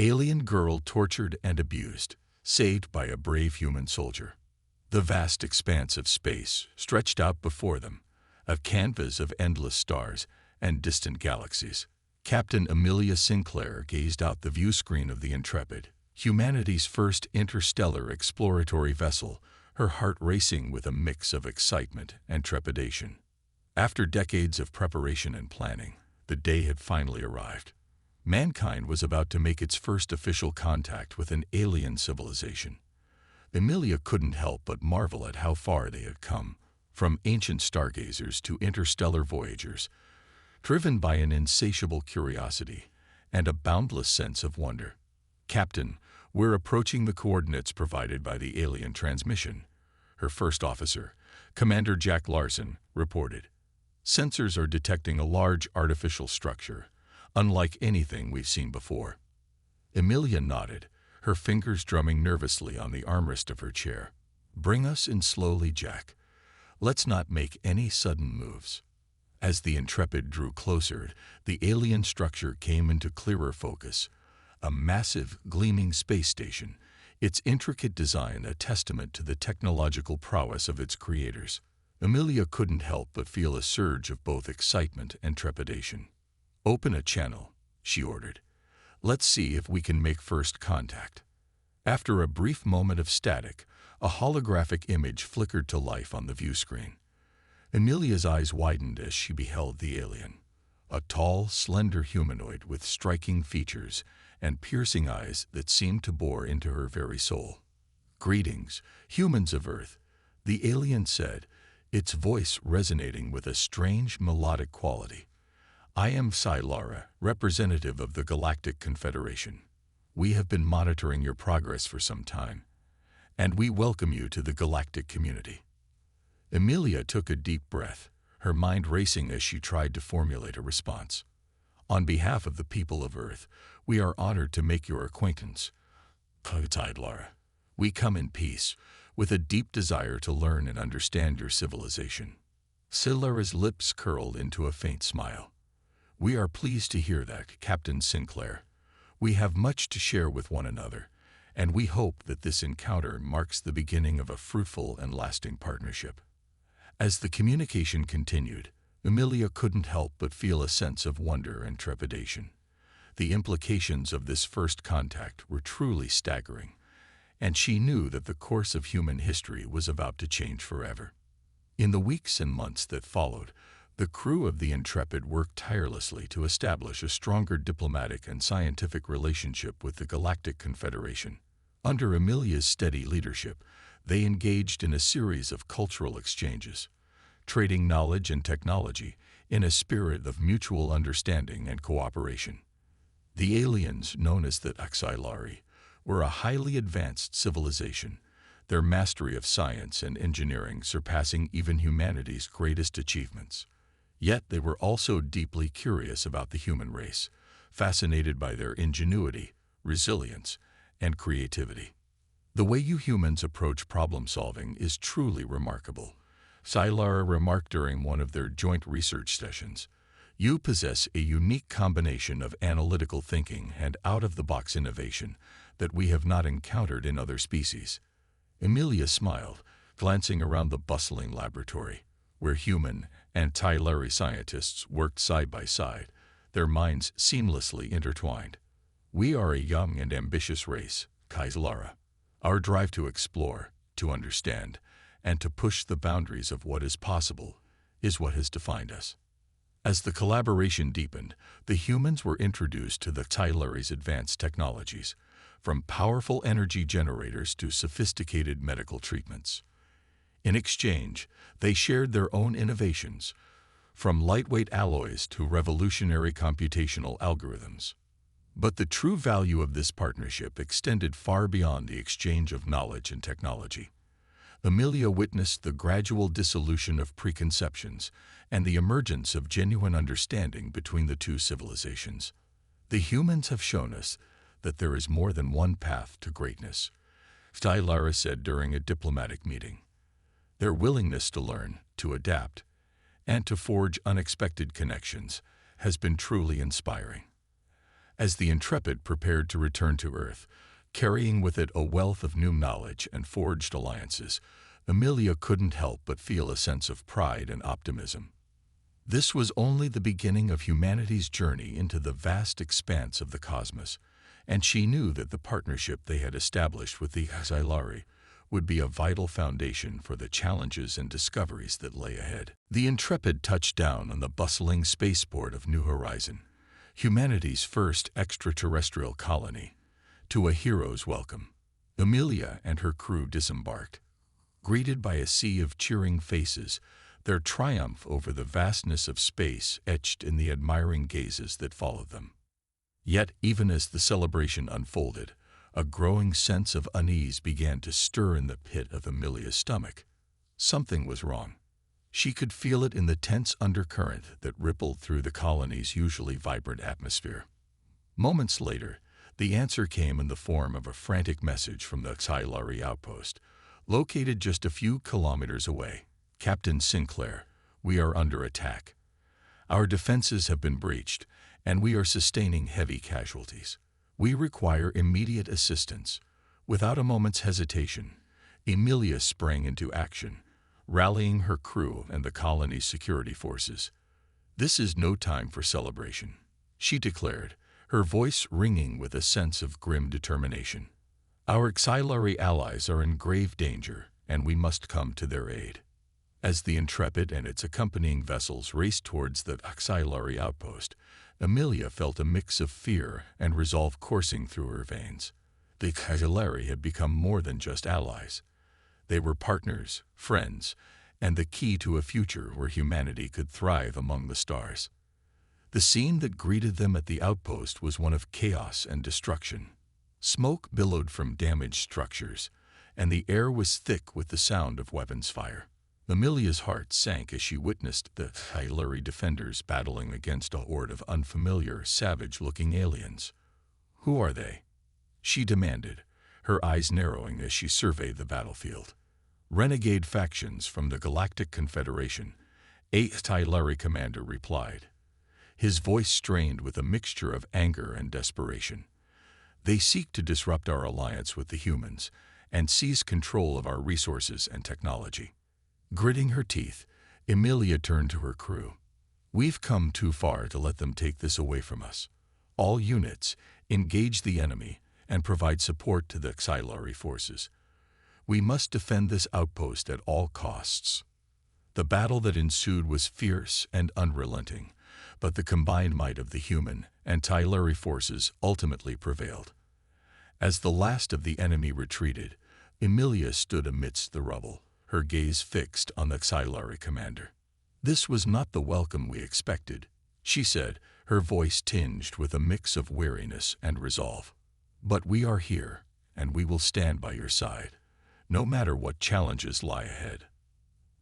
Alien girl tortured and abused, saved by a brave human soldier. The vast expanse of space stretched out before them, a canvas of endless stars and distant galaxies. Captain Amelia Sinclair gazed out the viewscreen of the Intrepid, humanity's first interstellar exploratory vessel, her heart racing with a mix of excitement and trepidation. After decades of preparation and planning, the day had finally arrived. Mankind was about to make its first official contact with an alien civilization. Amelia couldn't help but marvel at how far they had come, from ancient stargazers to interstellar voyagers, driven by an insatiable curiosity and a boundless sense of wonder. "Captain, we're approaching the coordinates provided by the alien transmission," her first officer, Commander Jack Larson, reported. "Sensors are detecting a large artificial structure, unlike anything we've seen before." Amelia nodded, her fingers drumming nervously on the armrest of her chair. "Bring us in slowly, Jack. Let's not make any sudden moves." As the Intrepid drew closer, the alien structure came into clearer focus. A massive, gleaming space station, its intricate design a testament to the technological prowess of its creators. Amelia couldn't help but feel a surge of both excitement and trepidation. "Open a channel," she ordered. "Let's see if we can make first contact." After a brief moment of static, a holographic image flickered to life on the viewscreen. Amelia's eyes widened as she beheld the alien. A tall, slender humanoid with striking features and piercing eyes that seemed to bore into her very soul. "Greetings, humans of Earth," the alien said, its voice resonating with a strange melodic quality. "I am Sci-Fi, representative of the Galactic Confederation. We have been monitoring your progress for some time, and we welcome you to the galactic community." Amelia took a deep breath, her mind racing as she tried to formulate a response. "On behalf of the people of Earth, we are honored to make your acquaintance. Lara, we come in peace, with a deep desire to learn and understand your civilization." Silara's lips curled into a faint smile. "We are pleased to hear that, Captain Sinclair. We have much to share with one another, and we hope that this encounter marks the beginning of a fruitful and lasting partnership." As the communication continued, Amelia couldn't help but feel a sense of wonder and trepidation. The implications of this first contact were truly staggering, and she knew that the course of human history was about to change forever. In the weeks and months that followed, the crew of the Intrepid worked tirelessly to establish a stronger diplomatic and scientific relationship with the Galactic Confederation. Under Amelia's steady leadership, they engaged in a series of cultural exchanges, trading knowledge and technology in a spirit of mutual understanding and cooperation. The aliens, known as the Sci-Fi, were a highly advanced civilization, their mastery of science and engineering surpassing even humanity's greatest achievements. Yet they were also deeply curious about the human race, fascinated by their ingenuity, resilience, and creativity. "The way you humans approach problem-solving is truly remarkable," Sci-Fi remarked during one of their joint research sessions. "You possess a unique combination of analytical thinking and out-of-the-box innovation that we have not encountered in other species." Amelia smiled, glancing around the bustling laboratory, where human and Sci-Fi scientists worked side by side, their minds seamlessly intertwined. "We are a young and ambitious race, Sci-Fi. Our drive to explore, to understand, and to push the boundaries of what is possible is what has defined us." As the collaboration deepened, the humans were introduced to the Sci-Fi's advanced technologies, from powerful energy generators to sophisticated medical treatments. In exchange, they shared their own innovations, from lightweight alloys to revolutionary computational algorithms. But the true value of this partnership extended far beyond the exchange of knowledge and technology. Amelia witnessed the gradual dissolution of preconceptions and the emergence of genuine understanding between the two civilizations. "The humans have shown us that there is more than one path to greatness," Sci-Fi said during a diplomatic meeting. "Their willingness to learn, to adapt, and to forge unexpected connections has been truly inspiring." As the Intrepid prepared to return to Earth, carrying with it a wealth of new knowledge and forged alliances, Amelia couldn't help but feel a sense of pride and optimism. This was only the beginning of humanity's journey into the vast expanse of the cosmos, and she knew that the partnership they had established with the Scifi would be a vital foundation for the challenges and discoveries that lay ahead. The Intrepid touched down on the bustling spaceport of New Horizon, humanity's first extraterrestrial colony, to a hero's welcome. Amelia and her crew disembarked, greeted by a sea of cheering faces, their triumph over the vastness of space etched in the admiring gazes that followed them. Yet, even as the celebration unfolded, a growing sense of unease began to stir in the pit of Amelia's stomach. Something was wrong. She could feel it in the tense undercurrent that rippled through the colony's usually vibrant atmosphere. Moments later, the answer came in the form of a frantic message from the Scifi outpost, located just a few kilometers away. "Captain Sinclair, we are under attack. Our defenses have been breached, and we are sustaining heavy casualties. We require immediate assistance." Without a moment's hesitation, Amelia sprang into action, rallying her crew and the colony's security forces. "This is no time for celebration," she declared, her voice ringing with a sense of grim determination. "Our Scifi allies are in grave danger, and we must come to their aid." As the Intrepid and its accompanying vessels raced towards the Scifi outpost, Amelia felt a mix of fear and resolve coursing through her veins. The Scifi had become more than just allies. They were partners, friends, and the key to a future where humanity could thrive among the stars. The scene that greeted them at the outpost was one of chaos and destruction. Smoke billowed from damaged structures, and the air was thick with the sound of weapons fire. Amelia's heart sank as she witnessed the Scifi defenders battling against a horde of unfamiliar, savage-looking aliens. "Who are they?" she demanded, her eyes narrowing as she surveyed the battlefield. "Renegade factions from the Galactic Confederation," a Scifi commander replied, his voice strained with a mixture of anger and desperation. "They seek to disrupt our alliance with the humans and seize control of our resources and technology." Gritting her teeth, Amelia turned to her crew. "We've come too far to let them take this away from us. All units, engage the enemy and provide support to the Scifi forces. We must defend this outpost at all costs." The battle that ensued was fierce and unrelenting, but the combined might of the human and Scifi forces ultimately prevailed. As the last of the enemy retreated, Amelia stood amidst the rubble, her gaze fixed on the Scifi commander. "This was not the welcome we expected," she said, her voice tinged with a mix of weariness and resolve. "But we are here, and we will stand by your side, no matter what challenges lie ahead."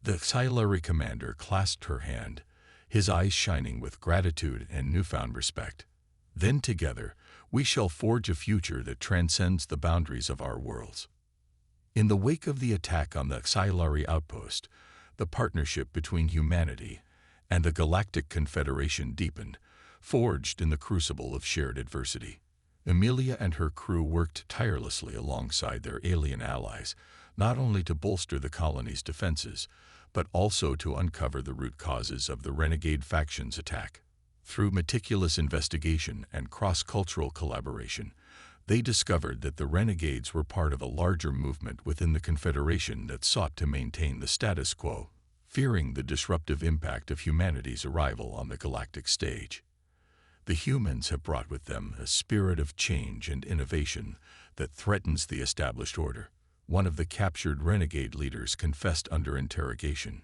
The Scifi commander clasped her hand, his eyes shining with gratitude and newfound respect. "Then together, we shall forge a future that transcends the boundaries of our worlds." In the wake of the attack on the Scifi outpost, the partnership between humanity and the Galactic Confederation deepened, forged in the crucible of shared adversity. Amelia and her crew worked tirelessly alongside their alien allies, not only to bolster the colony's defenses, but also to uncover the root causes of the renegade faction's attack. Through meticulous investigation and cross-cultural collaboration, they discovered that the renegades were part of a larger movement within the Confederation that sought to maintain the status quo, fearing the disruptive impact of humanity's arrival on the galactic stage. The humans have brought with them a spirit of change and innovation that threatens the established order, one of the captured renegade leaders confessed under interrogation.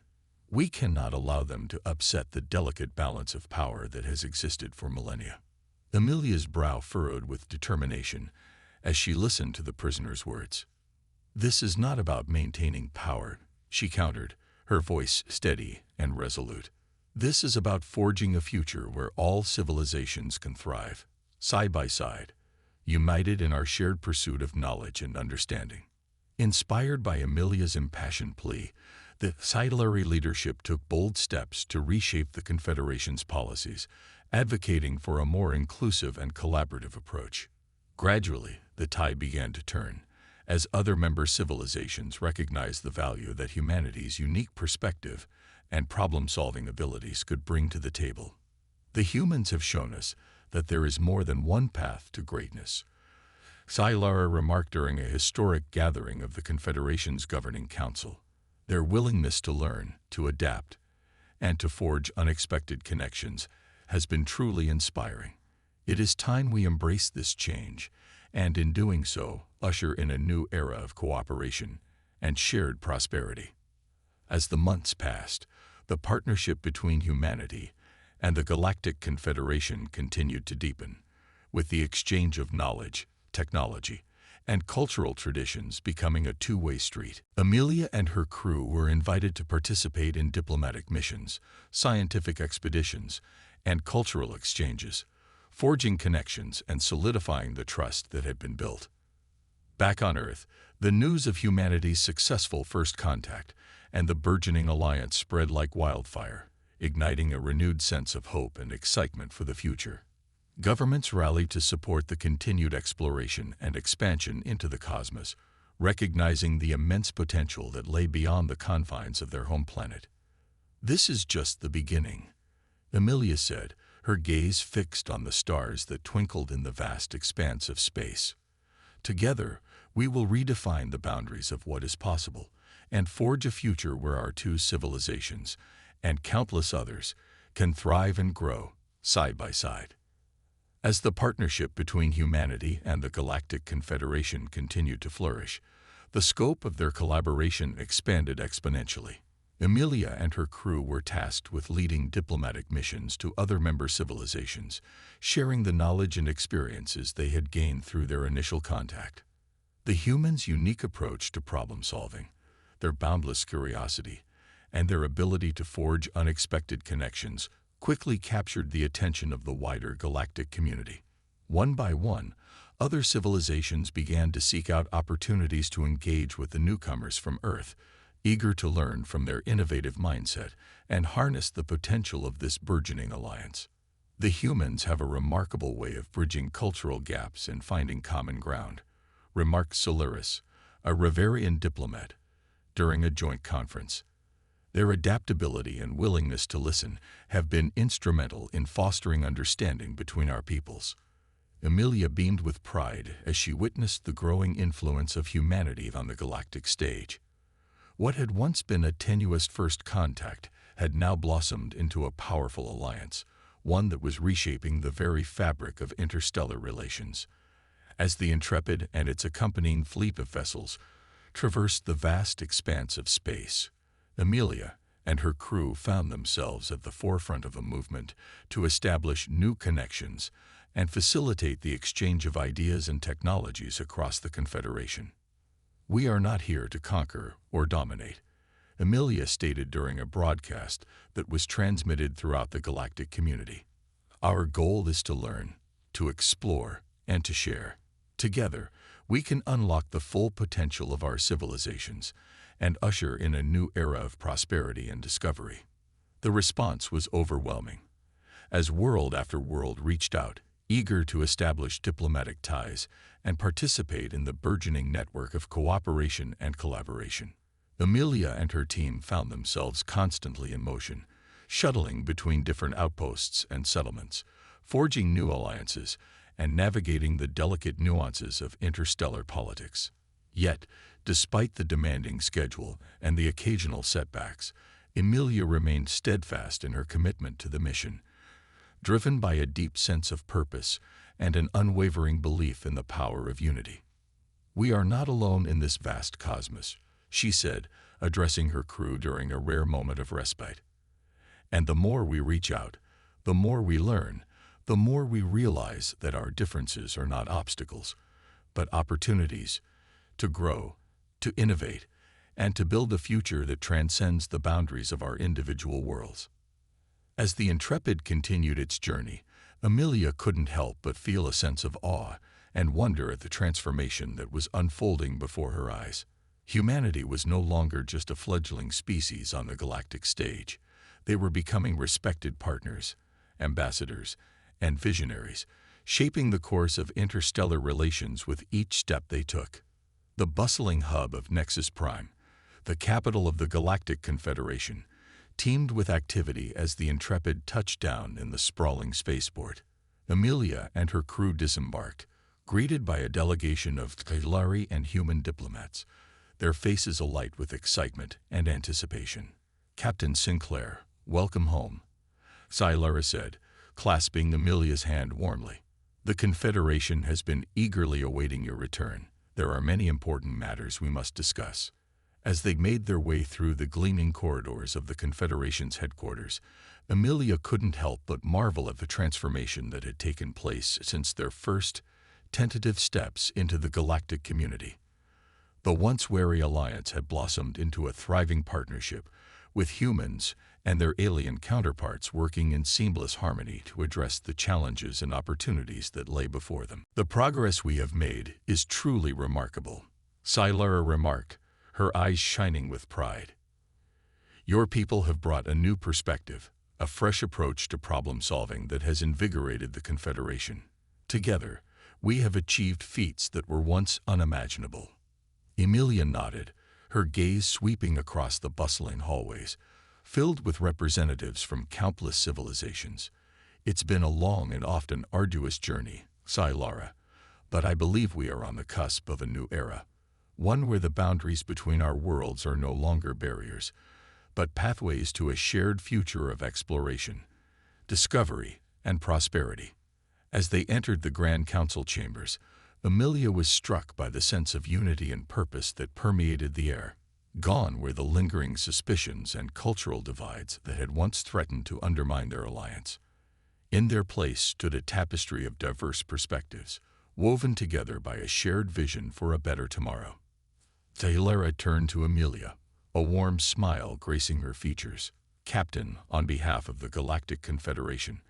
"We cannot allow them to upset the delicate balance of power that has existed for millennia." Amelia's brow furrowed with determination as she listened to the prisoner's words. "This is not about maintaining power," she countered, her voice steady and resolute. "This is about forging a future where all civilizations can thrive, side by side, united in our shared pursuit of knowledge and understanding." Inspired by Amelia's impassioned plea, the Scifi leadership took bold steps to reshape the Confederation's policies advocating for a more inclusive and collaborative approach. Gradually, the tide began to turn, as other member civilizations recognized the value that humanity's unique perspective and problem-solving abilities could bring to the table. The humans have shown us that there is more than one path to greatness, Sci-Fi remarked during a historic gathering of the Confederation's Governing Council. Their willingness to learn, to adapt, and to forge unexpected connections has been truly inspiring. It is time we embrace this change, and in doing so, usher in a new era of cooperation and shared prosperity. As the months passed, the partnership between humanity and the Galactic Confederation continued to deepen, with the exchange of knowledge, technology, and cultural traditions becoming a two-way street. Amelia and her crew were invited to participate in diplomatic missions, scientific expeditions, and cultural exchanges, forging connections and solidifying the trust that had been built. Back on Earth, the news of humanity's successful first contact and the burgeoning alliance spread like wildfire, igniting a renewed sense of hope and excitement for the future. Governments rallied to support the continued exploration and expansion into the cosmos, recognizing the immense potential that lay beyond the confines of their home planet. "This is just the beginning," Amelia said, her gaze fixed on the stars that twinkled in the vast expanse of space. "Together, we will redefine the boundaries of what is possible and forge a future where our two civilizations, and countless others, can thrive and grow, side by side." As the partnership between humanity and the Galactic Confederation continued to flourish, the scope of their collaboration expanded exponentially. Amelia and her crew were tasked with leading diplomatic missions to other member civilizations, sharing the knowledge and experiences they had gained through their initial contact. The humans' unique approach to problem-solving, their boundless curiosity, and their ability to forge unexpected connections quickly captured the attention of the wider galactic community. One by one, other civilizations began to seek out opportunities to engage with the newcomers from Earth, eager to learn from their innovative mindset and harness the potential of this burgeoning alliance. "The humans have a remarkable way of bridging cultural gaps and finding common ground," remarked Solaris, a Riverian diplomat, during a joint conference. "Their adaptability and willingness to listen have been instrumental in fostering understanding between our peoples." Amelia beamed with pride as she witnessed the growing influence of humanity on the galactic stage. What had once been a tenuous first contact had now blossomed into a powerful alliance, one that was reshaping the very fabric of interstellar relations. As the Intrepid and its accompanying fleet of vessels traversed the vast expanse of space, Amelia and her crew found themselves at the forefront of a movement to establish new connections and facilitate the exchange of ideas and technologies across the Confederation. "We are not here to conquer or dominate," Amelia stated during a broadcast that was transmitted throughout the galactic community. "Our goal is to learn, to explore, and to share. Together, we can unlock the full potential of our civilizations and usher in a new era of prosperity and discovery." The response was overwhelming, as world after world reached out, eager to establish diplomatic ties and participate in the burgeoning network of cooperation and collaboration. Amelia and her team found themselves constantly in motion, shuttling between different outposts and settlements, forging new alliances, and navigating the delicate nuances of interstellar politics. Yet, despite the demanding schedule and the occasional setbacks, Amelia remained steadfast in her commitment to the mission, driven by a deep sense of purpose and an unwavering belief in the power of unity. "We are not alone in this vast cosmos," she said, addressing her crew during a rare moment of respite. "And the more we reach out, the more we learn, the more we realize that our differences are not obstacles, but opportunities to grow, to innovate, and to build a future that transcends the boundaries of our individual worlds." As the Intrepid continued its journey, Amelia couldn't help but feel a sense of awe and wonder at the transformation that was unfolding before her eyes. Humanity was no longer just a fledgling species on the galactic stage. They were becoming respected partners, ambassadors, and visionaries, shaping the course of interstellar relations with each step they took. The bustling hub of Nexus Prime, the capital of the Galactic Confederation, teemed with activity as the Intrepid touched down in the sprawling spaceport. Amelia and her crew disembarked, greeted by a delegation of Tkailari and human diplomats, their faces alight with excitement and anticipation. "Captain Sinclair, welcome home," Scilara said, clasping Amelia's hand warmly. "The Confederation has been eagerly awaiting your return. There are many important matters we must discuss." As they made their way through the gleaming corridors of the Confederation's headquarters, Amelia couldn't help but marvel at the transformation that had taken place since their first tentative steps into the galactic community. The once wary alliance had blossomed into a thriving partnership, with humans and their alien counterparts working in seamless harmony to address the challenges and opportunities that lay before them. "The progress we have made is truly remarkable," Scilara remarked, her eyes shining with pride. "Your people have brought a new perspective, a fresh approach to problem solving that has invigorated the Confederation. Together, we have achieved feats that were once unimaginable." Amelia nodded, her gaze sweeping across the bustling hallways, filled with representatives from countless civilizations. "It's been a long and often arduous journey, Scilara, but I believe we are on the cusp of a new era, one where the boundaries between our worlds are no longer barriers, but pathways to a shared future of exploration, discovery, and prosperity." As they entered the Grand Council chambers, Amelia was struck by the sense of unity and purpose that permeated the air. Gone were the lingering suspicions and cultural divides that had once threatened to undermine their alliance. In their place stood a tapestry of diverse perspectives, woven together by a shared vision for a better tomorrow. Scilara turned to Amelia, a warm smile gracing her features. "Captain, on behalf of the Galactic Confederation,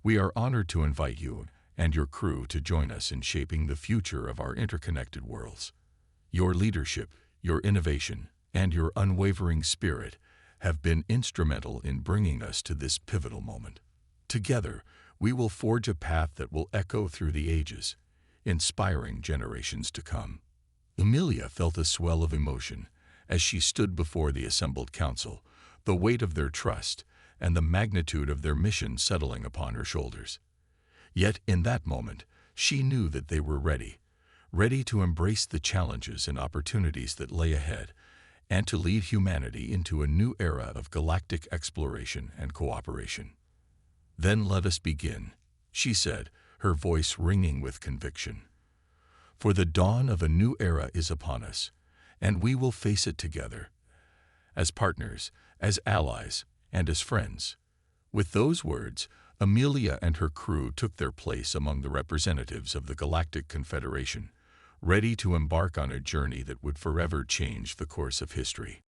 we are honored to invite you and your crew to join us in shaping the future of our interconnected worlds. Your leadership, your innovation, and your unwavering spirit have been instrumental in bringing us to this pivotal moment. Together, we will forge a path that will echo through the ages, inspiring generations to come." Amelia felt a swell of emotion as she stood before the assembled council, the weight of their trust and the magnitude of their mission settling upon her shoulders. Yet in that moment, she knew that they were ready to embrace the challenges and opportunities that lay ahead, and to lead humanity into a new era of galactic exploration and cooperation. "Then let us begin," she said, her voice ringing with conviction. "For the dawn of a new era is upon us, and we will face it together, as partners, as allies, and as friends." With those words, Amelia and her crew took their place among the representatives of the Galactic Confederation, ready to embark on a journey that would forever change the course of history.